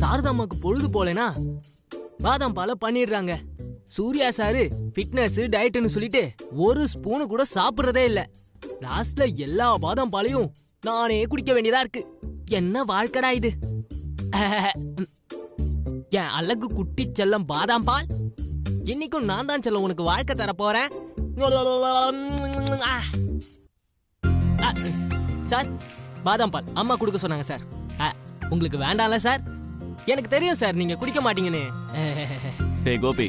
சாரதாம்மாக்கு பொழுது போலனா பாதாம் பாலை பண்ணிடுறாங்க. சூர்யா சாரு ஃபிட்னஸ் டயட்னு சொல்லிட்டு ஒரு ஸ்பூனு கூட சாப்பிடுறதே இல்ல. லாஸ்ட்ல எல்லா பாதாம் பாலையும் நானே குடிக்க வேண்டியதா இருக்கு. என்ன வாழ்க்கடா இது? என் அழகு குட்டி செல்லம் பாதாம் பால், இன்னைக்கும் நான் தான் செல்லம் உனக்கு வாழ்க்கை தர போறேன். சார், பாதாம் பால் அம்மா குடுக்க சொன்னாங்க சார். உங்களுக்கு வேண்டாம்ல சார்? எனக்கு தெரியும் சார் நீங்க குடிக்க மாட்டீங்கன்னு. டேய் கோபி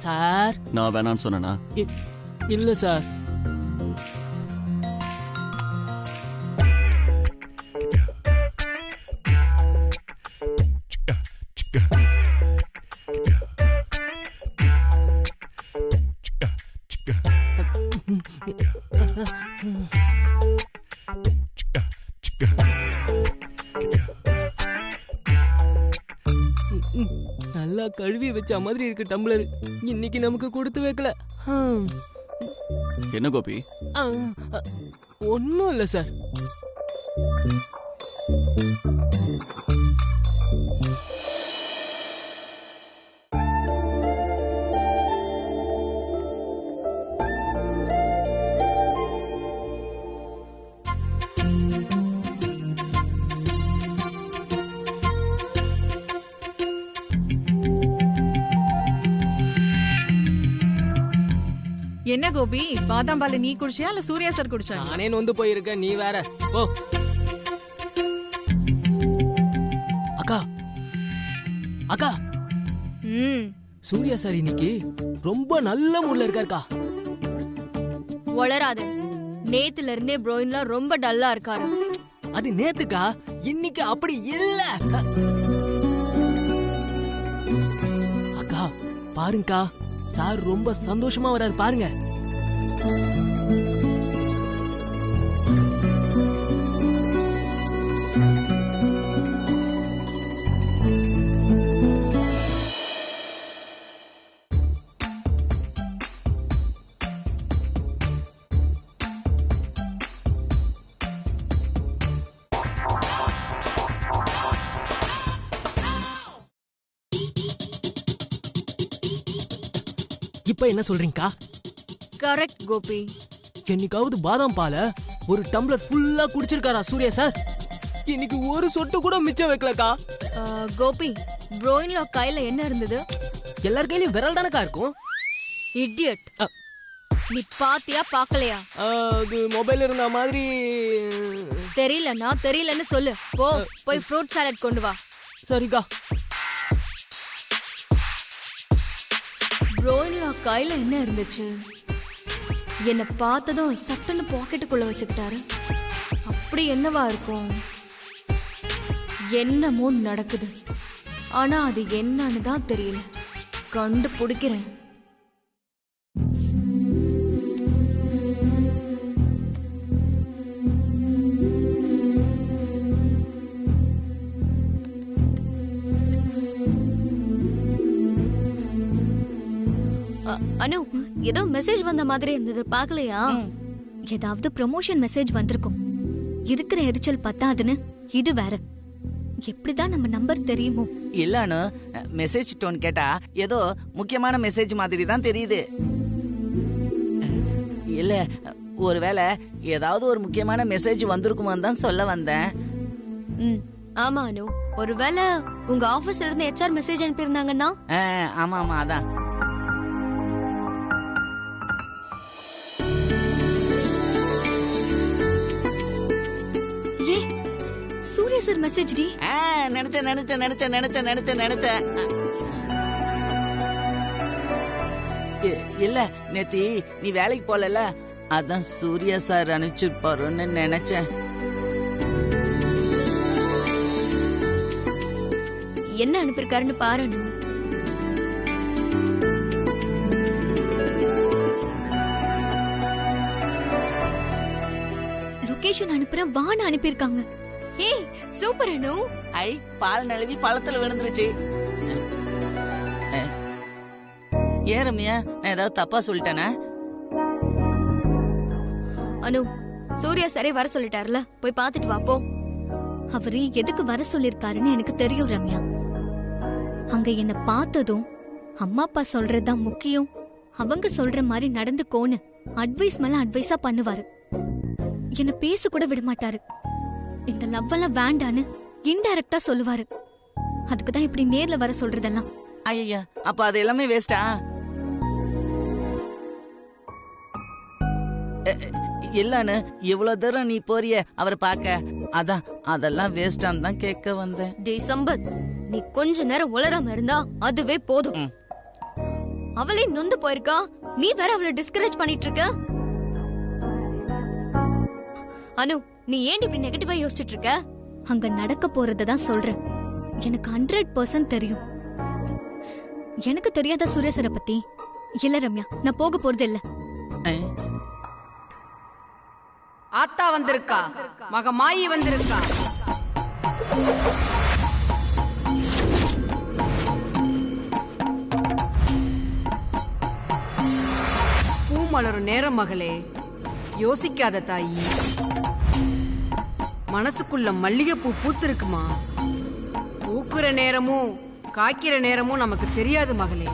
சார், நான் வேணான்னு சொன்னேனா? இல்ல சார். நல்லா கழுவி வச்ச மாதிரி இருக்கு டம்ளர். இன்னைக்கு நமக்கு கொடுத்து வைக்கல. என்ன கோபி? ஒன்னும் இல்ல சார். என்ன கோபி, பாதாம் பால் நீ குடிச்சியா இல்ல சூர்யா சார் குடிச்சா? நானே நொந்து போயிருக்க, நீ வேற. ஓ அக்கா, அக்கா, சூர்யா சார் இன்னைக்கு ரொம்ப நல்ல மூட்ல இருக்காருக்கா. வளராத. நேத்துல இருந்தே ப்ரோயின்ல ரொம்ப டல்லா இருக்காரு. அது நேத்துக்கா, இன்னைக்கு அப்படி இல்ல. அக்கா பாருங்கக்கா, சார் ரொம்ப சந்தோஷமா வராரு பாருங்க. இப்ப என்ன சொல்றீங்கக்கா? கரெக்ட் கோபி. என்னைக்காவது பாதாம் பால ஒரு டம்ளர் ஃபுல்லா குடிச்சிருக்காரா சூர்யா சார்? இன்னைக்கு ஒரு சொட்டு கூட மிச்சம் வைக்கலக்கா. கோபி, ப்ரோயின்ல கையில என்ன இருந்தது? எல்லார் கையிலயும் விரல் தானக்கா இருக்கும். இடியட். நீ பாத்தியா பாக்கலையா? அது மொபைல் இருந்த மாதிரி. தெரியலன்னா தெரியலன்னு சொல்லு. போய் ஃப்ரூட் சாலட் கொண்டு வா. சரிக்கா. ப்ரோயின்ல கையில என்ன இருந்துச்சு? என்ன பார்த்ததும் சட்டுன்னு பாக்கெட்டுக்குள்ள வச்சுக்கிட்டாரு. அப்படி என்னவா இருக்கும்? என்னமோ நடக்குது, ஆனா அது என்னன்னு தான் தெரியல. கண்டுபிடிக்கிறேன். அனு, ஏதோ மெசேஜ் வந்த மாதிரி இருந்தது, பாக்கலையா? ஏதாவது ப்ரமோஷன் மெசேஜ் வந்திருக்கும். இருக்கிற எரிச்சல் பத்தாதுன்னு இது வேற. எப்படிதான் நம்ம நம்பர் தெரியுமோ? இல்லன்னு மெசேஜ் டோன் கேட்டா ஏதோ முக்கியமான மெசேஜ் மாதிரி தான் தெரியுது. இல்ல ஒருவேளை ஏதாவது ஒரு முக்கியமான மெசேஜ் வந்திருக்குமான்னு தான் சொல்ல வந்தேன். ஆமா அனு, ஒருவேளை உங்க ஆபீஸ்ல இருந்து HR மெசேஜ் அனுப்பியிருந்தாங்கன்னா? ஆமா ஆமா, அதான். ஏ சூர்யா சார் மெசேஜ் டி. நினைச்சேன். இல்ல நேத்தி நீ வேலைக்கு போகல, அதான் சூர்யா சார் அனுப்பிச்சிருப்பாருன்னு நினைச்சேன். என்ன அனுப்பியிருக்காருன்னு பாரு அனு. லொகேஷன் அனுப்புறேன் வான்னு அனுப்பியிருக்காங்க. ஏய் சூப்பர் அனு. ஐ, பால் நழுவி பழத்துல விழுந்துருச்சு. ஏன் ரம்யா, நான் ஏதாவது தப்பா சொல்லிட்டேனா? அனு, சூர்யா சாரே வர சொல்லிட்டாருல, போய் பாத்துட்டு வா போ. அவரு எதுக்கு வர சொல்லிருக்காருன்னு எனக்கு தெரியும் ரம்யா. அங்க என்ன பார்த்ததும் அம்மா அப்பா சொல்றதுதான் முக்கியம், அவங்க சொல்ற மாதிரி நடந்துக்கோன்னு அட்வைஸ் மேல அட்வைஸா பண்ணுவாரு. என்ன பேச கூட விட மாட்டாரு. இந்த லவ் எல்லாம் வேண்டான்னு இன்டைரக்டா சொல்லுவாரு. அதுக்குதான் இப்படி நேர்ல வர சொல்றதெல்லாம். ஐயா, அப்ப அது எல்லாமே வேஸ்டா? இல்லன்னு இவ்வளவு தூரம் நீ போறிய அவரை பார்க்க, அதான் அதெல்லாம் வேஸ்டான்னு தான் கேட்க வந்தேன். டேய் சம்பத், நீ கொஞ்ச நேரம் உளராம இருந்தா அதுவே போதும். அவளே நொந்து போயிருக்கா, நீ வேற அவளை டிஸ்கரேஜ் பண்ணிட்டு இருக்க. அனு, நீ ஏன் இப்படி நெகட்டிவா யோசிச்சுட்டு இருக்க? அங்க நடக்க போறதான் சொல்றேன். எனக்கு 100% தெரியும். எனக்கு தெரியாத சூர்யா சாரை பத்தி? இல்ல ரம்யா, நான் போக போறது இல்ல. ஆத்தா வந்திருக்கா, மகமாயி வந்திருக்கா. பூ மலரும் நேரம் மகளே, யோசிக்காத தாயி. மனசுக்குள்ள மல்லிகைப்பூ பூத்திருக்குமா? பூக்குற நேரமும் காய்க்கிற நேரமும் நமக்கு தெரியாது மகளே.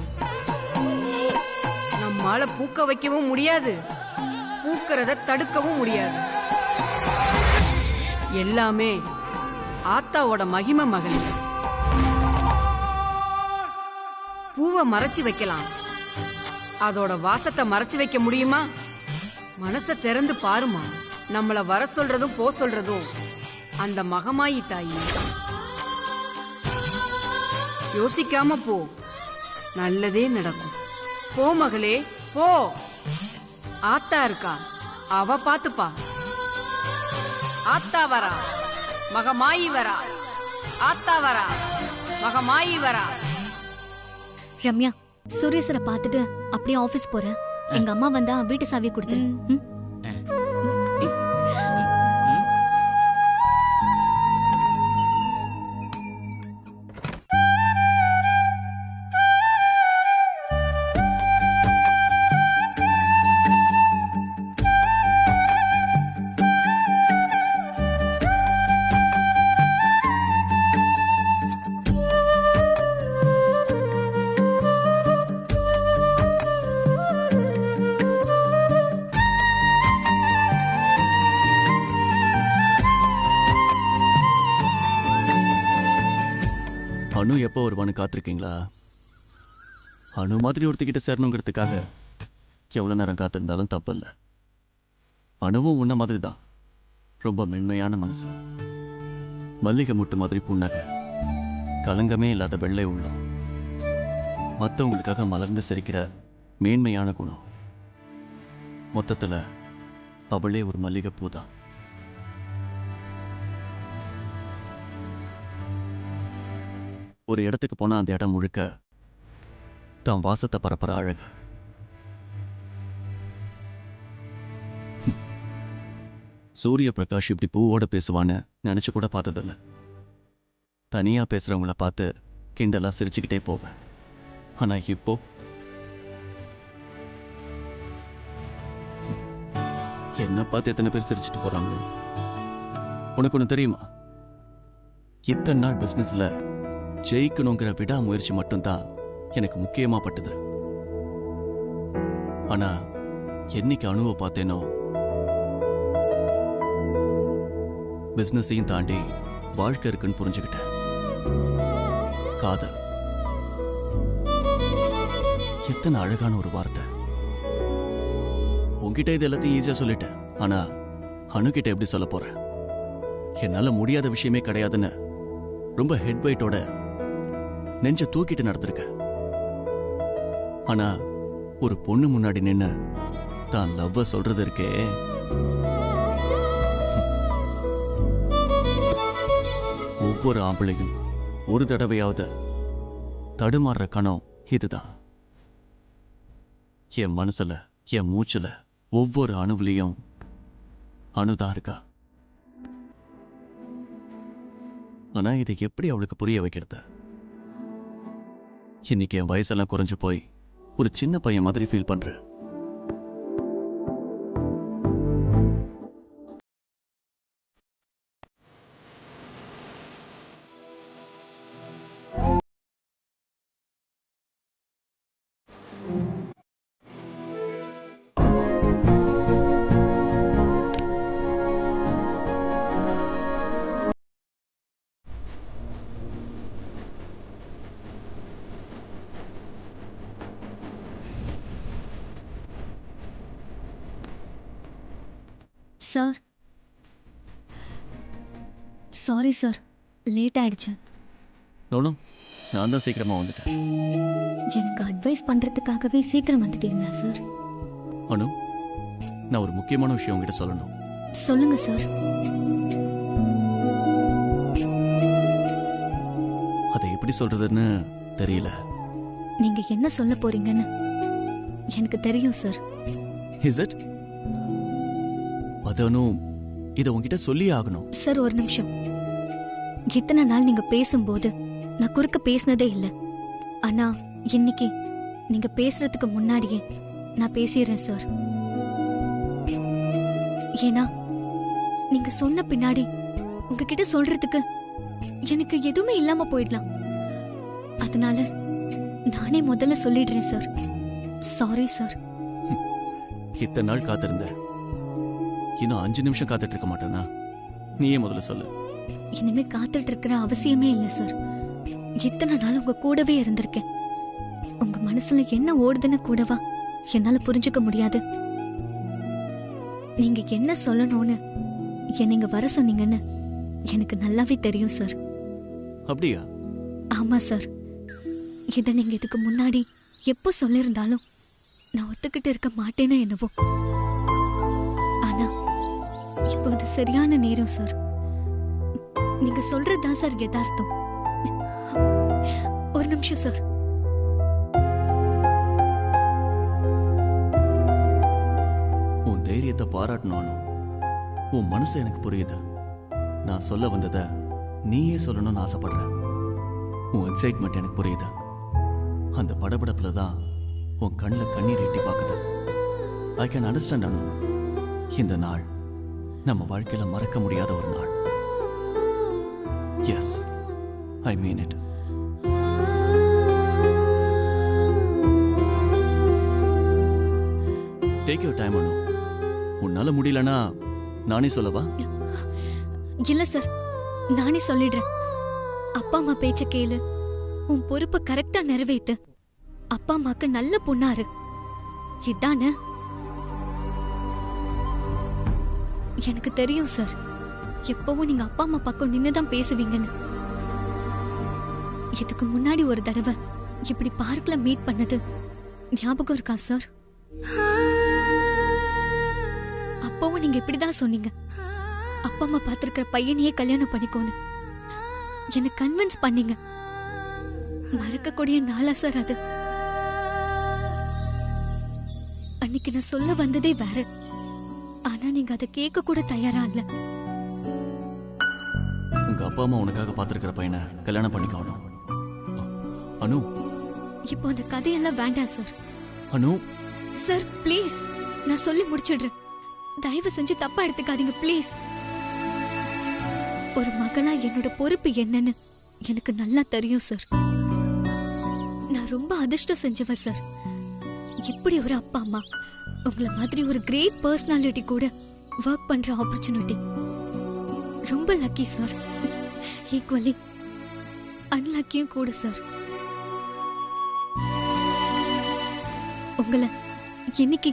நம்மால பூக்க வைக்கவும் முடியாது, பூக்கிறத தடுக்கவும் முடியாது. எல்லாமே ஆத்தாவோட மகிமை மகளே. பூவை மறைச்சு வைக்கலாம், அதோட வாசத்தை மறைச்சு வைக்க முடியுமா? மனச திறந்து பாருமா. நம்மள வர சொல்றதும் போ சொல்றதும் அந்த மகமாயி தாயி. யோசிக்காம போ, நல்லதே நடக்கும். போ மகளே போ. ஆத்தா இருக்கா, அவ பாத்துப்பா. ஆத்தா வரா, மகமாயி வரா. ஆத்தா வரா, மகமாயி வரா. ரம்யா, சூர்யா சாரை பார்த்துட்டு அப்படியே ஆபீஸ் போறேன். எங்க அம்மா வந்தா வீட்டு சாவியை கொடுத்து. அனு எப்போ வருவான்னு காத்திருக்கீங்களா? அனு மாதிரி ஒருத்திக்கிட்ட சேரணுங்கிறதுக்காக எவ்வளோ நேரம் காத்திருந்தாலும் தப்பு இல்லை. அணுவும் உன்ன மாதிரி தான், ரொம்ப மென்மையான மனசு, மல்லிகை முட்டு மாதிரி புன்னகை, கலங்கமே இல்லாத வெள்ளை உள்ளம், மற்றவங்களுக்காக மலர்ந்து சிரிக்கிற மேன்மையான குணம். மொத்தத்தில் அவளே ஒரு மல்லிகை பூ தான். ஒரு இடத்துக்கு போனால் அந்த இடம் முழுக்க தான் வாசத்தை பரப்புற அழகு. சூரிய பிரகாஷ் இப்படி பூவோட பேசுவான்னு நினச்சி கூட பார்த்ததில்ல. தனியாக பேசுகிறவங்கள பார்த்து கிண்டலாக சிரிச்சுக்கிட்டே போவேன். ஆனால் இப்போ என்ன பார்த்து எத்தனை பேர் சிரிச்சுட்டு போகிறாங்க. உனக்கு ஒன்று தெரியுமா? இத்தனை நாள் பிஸ்னஸில் ஜெயிக்கணுங்கிற விடாமுயற்சி மட்டும்தான் எனக்கு முக்கியமா பட்டது. ஆனா என்னைக்கு அணுவை பார்த்தேனோ பிசினஸையும் தாண்டி வாழ்க்கை இருக்குன்னு புரிஞ்சுக்கிட்டேன். காதல் எத்தனை அழகான ஒரு வார்த்தை. உன்கிட்ட இது எல்லாத்தையும் ஈஸியா சொல்லிட்டேன். ஆனா அணுகிட்ட எப்படி சொல்ல போறேன்? என்னால முடியாத விஷயமே கிடையாதுன்னு ரொம்ப ஹெட் வெயிட்டோட நெஞ்ச தூக்கிட்டு நடந்திருக்க. ஆனா ஒரு பொண்ணு முன்னாடி நின்னு தான் லவ்வ சொல்றது இருக்கே, ஒவ்வொரு ஆம்பளையும் ஒரு தடவையாவது தடுமாறுற கணம் இதுதான். என் மனசுல, என் மூச்சுல, ஒவ்வொரு அணுவிலையும் அணுதான் இருக்கா. ஆனா இதை எப்படி அவளுக்கு புரிய வைக்கிறது? இன்னைக்கு என் வயசெல்லாம் குறைஞ்சு போய் ஒரு சின்ன பையன் மாதிரி ஃபீல் பண்றேன். சார், சாரி சார், லேட் ஆயிடுச்சு. நோனும் நான் தான் சீக்கிரமா வந்துட்டேன். எனக்கு அட்வைஸ் பண்றதுக்காகவே சீக்கிரம் வந்துட்டீங்களா சார்? அனு, நான் ஒரு முக்கியமான விஷயம் உங்ககிட்ட சொல்லணும். சொல்லுங்க சார். அதை எப்படி சொல்றதுன்னு தெரியல. நீங்க என்ன சொல்ல போறீங்கன்னு எனக்கு தெரியும் சார். Is it? அதனு, இதை உங்ககிட்ட சொல்லியே ஆகணும். சார் ஒரு நிமிஷம். இத்தனை நாள் நீங்க பேசும்போது நான் குறுக்க பேசினதே இல்லை. ஆனா இன்னைக்கு நீங்க பேசுறதுக்கு முன்னாடியே நான் பேசிடுறேன் சார். ஏன்னா நீங்க சொன்ன பின்னாடி உங்ககிட்ட சொல்றதுக்கு எனக்கு எதுவுமே இல்லாம போயிடலாம். அதனால நானே முதல்ல சொல்லிடுறேன் சார். Sorry sir. இத்தனை நாள் காத்திருந்த, இன்னும் 5 நிமிஷம் காத்துட்டு இருக்க மாட்டேனா? நீயே முதல்ல சொல்லு. இனிமே காத்துட்டு இருக்கிற அவசியமே இல்லை சார். இத்தனை நாள் உங்க கூடவே இருந்திருக்கேன். உங்க மனசுல என்ன ஓடுதுன்னு கூடவா என்னால புரிஞ்சுக்க முடியாது? நீங்க என்ன சொல்லணும்னு என்னை இங்க வர சொன்னீங்கன்னு எனக்கு நல்லாவே தெரியும் சார். அப்படியா? ஆமா சார். இதை நீங்க இதுக்கு முன்னாடி எப்போ சொல்லியிருந்தாலும் நான் ஒத்துக்கிட்டு இருக்க மாட்டேன்னு என்னவோ. ஆனா இப்போ இது சரியான நேரம் சார். நீங்க சொல்றதுதான் சார் யதார்த்தம். ஒரு நிமிஷம் சார். உன் தைரியத்தை பாராட்டணும். உன் மனசு எனக்கு புரியுது. நான் சொல்ல வந்ததை நீயே சொல்லணும்னு ஆசைப்படுறேன். உன் எக்ஸைட்மெண்ட் எனக்கு புரியுது. அந்த படபடப்புல தான் உன் கண்ணில் கண்ணீர் எட்டி பார்க்குது. I can understand Anu. இந்த நாள் நம்ம வாழ்க்கையில மறக்க முடியாத ஒரு நாள். Yes, I mean it. Take your time Anu. உன்னால முடியலன்னா நானே சொல்லவா? இல்ல சார், நானே சொல்லிடுறேன். அப்பா அம்மா பேச்ச கேளு. உன் பொறுப்பை கரெக்டா நிறைவேத்து. அப்பா அம்மாக்கு நல்ல பொண்ணாரு. இதானே? எனக்கு தெரியும் சார். எப்பவும் நீங்க அப்பா அம்மா பக்கம் நின்னுதான் பேசுவீங்கன்னு. இதுக்கு முன்னாடி ஒரு தடவை இப்படி பார்க்ல மீட் பண்ணது ஞாபகம் இருக்கா சார்? அப்பவும் நீங்க இப்படிதான் சொன்னீங்க, அப்பா அம்மா பார்த்திருக்கிற பையனையே கல்யாணம் பண்ணிக்கோன்னு. என்ன கன்வின்ஸ் பண்ணீங்க. மறக்கக்கூடிய நாளா சார் அது? அன்னைக்கு நான் சொல்ல வந்ததே வேற. ஆனா நீங்க அதை கேட்க கூட தயாரா இல்ல. உங்க அப்பா அம்மா உனக்காக பார்த்திருக்கிற பையனை கல்யாணம் பண்ணிக்கணும். அனு, இப்போ அந்த கதையெல்லாம் வேண்டாம் சார். அனு சார் ப்ளீஸ், நான் சொல்லி முடிச்சிடுறேன். தயவு செஞ்சு தப்பா எடுத்துக்காதீங்க ப்ளீஸ். ஒரு மகளா என்னோட பொறுப்பு என்னன்னு எனக்கு நல்லா தெரியும் சார். நான் ரொம்ப அதிர்ஷ்டம் செஞ்சவ சார். இப்படி ஒரு அப்பா அம்மா, உங்களை மாதிரி ஒரு கிரேட் பர்சனாலிட்டி கூட ஒர்க் பண்ற ஆப்பர்ச்சுனிட்டி ரொம்ப லக்கி சார். ஈக்குவலி அன்லக்கியும் கூட சார். உங்களை என்னைக்கு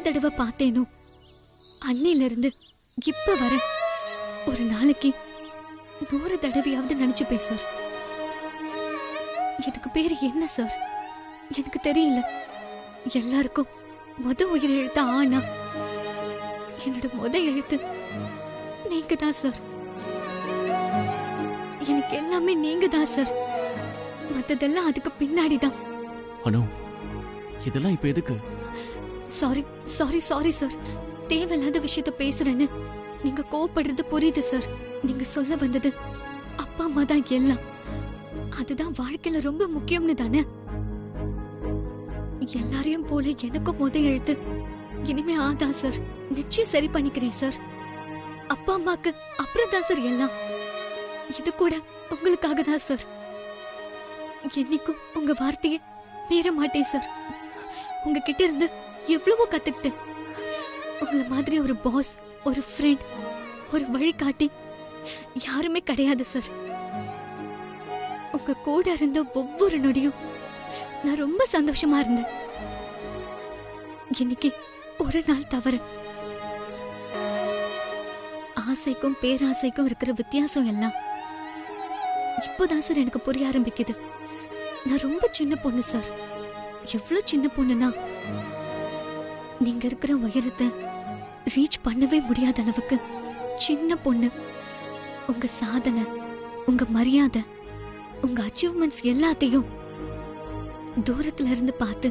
தடவை பார்த்தேனோ அன்னையில இருந்து இப்ப வர ஒரு நாளைக்கு 100 தடவையாவது நினைச்சுப்பேன் சார். இதுக்கு பேரு என்ன சார் எனக்கு தெரியல. எல்லாருக்கும் உயிர் எழுத்த ஆனா என்னோட எழுத்து நீங்க தான் சார். எனக்கு எல்லாமே நீங்க தான் சார். மத்ததெல்லாம் அதுக்கு பின்னாடிதான். அனு, இதெல்லாம் இப்ப எதுக்கு? Sorry sorry sorry sir. தேவையில்லாத விஷயத்த பேசுறேன்னு நீங்க கோவப்படுறது புரியுது சார். நீங்க சொல்ல வந்தது அப்பா அம்மா தான் எல்லாம், அதுதான் வாழ்க்கையில ரொம்ப முக்கியம்னு தானே. எல்லாரையும் போல எனக்கும் எழுத்து இனிமே ஆதா சார். நிச்சயம் சரி பண்ணிக்கிறேன் சார். அப்பா அம்மாக்கு அப்புறம் தான் சார் எல்லாம். இது கூட உங்களுக்காக தான் சார். என்னைக்கும் உங்க வார்த்தையை மீற மாட்டேன் சார். உங்ககிட்ட இருந்து எவ்வளவோ கத்துக்கிட்டேன். உங்களை மாதிரி ஒரு பாஸ், ஒரு ஃப்ரெண்ட், ஒரு வழிகாட்டி யாருமே கிடையாது சார். உங்க கூட இருந்த ஒவ்வொரு நொடியும் நான் ரொம்ப சந்தோஷமா இருந்தேன். இன்னைக்கு ஒரு நாள் தவறு. ஆசைக்கும் பேராசைக்கும் இருக்கிற வித்தியாசம் எல்லாம் இப்போதான் சார் எனக்கு புரிய ஆரம்பிக்குது. நான் ரொம்ப சின்ன பொண்ணு சார். எவ்வளவு சின்ன பொண்ணுனா, நீங்க இருக்கிற உயரத்தை ரீச் பண்ணவே முடியாத அளவுக்கு சின்ன பொண்ணு. உங்க சாதனை, உங்க மரியாதை, உங்க அச்சீவ்மெண்ட்ஸ் எல்லாத்தையும் தூரத்துல இருந்து பார்த்து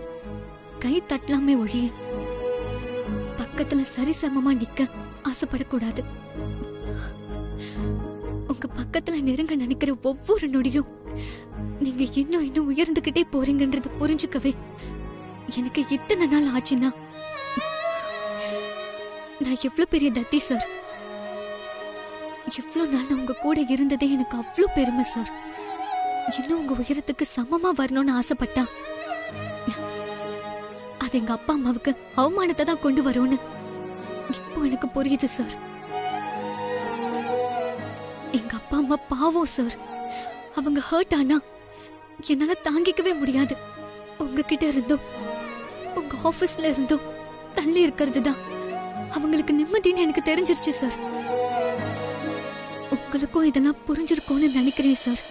கை தட்டலாமே ஒழிய பக்கத்துல சரிசமமா நிக்க ஆசைப்படக்கூடாது. உங்க பக்கத்துல நெருங்க நினைக்கிற ஒவ்வொரு நொடியும் நீங்க இன்னும் உயர்ந்துகிட்டே போறீங்கன்றது புரிஞ்சுக்கவே எனக்கு இத்தனை நாள் ஆச்சுன்னா நான் எவ்வளவு பெரிய தத்தி சார். இவ்வளவு நாள் உங்க கூட இருந்ததே எனக்கு அவ்வளவு பெருமை சார். இன்னும் உங்க உயரத்துக்கு சமமா வரணும்னு ஆசைப்பட்டா அது எங்க அப்பா அம்மாவுக்கு அவமானத்தை தான் கொண்டு வரும்னு இப்போ எனக்கு புரியுது சார். எங்க அப்பா அம்மா பாவம் சார். அவங்க ஹர்ட் ஆனா என்னால தாங்கிக்கவே முடியாது. உங்ககிட்ட இருந்தோ உங்க ஆபீஸ்ல இருந்தோ தள்ளி இருக்கிறது தான் அவங்களுக்கு நிம்மதின்னு எனக்கு தெரிஞ்சிருச்சு சார். உங்களுக்கும் இதெல்லாம் புரிஞ்சிருக்கும்னு நினைக்கிறேன் சார்.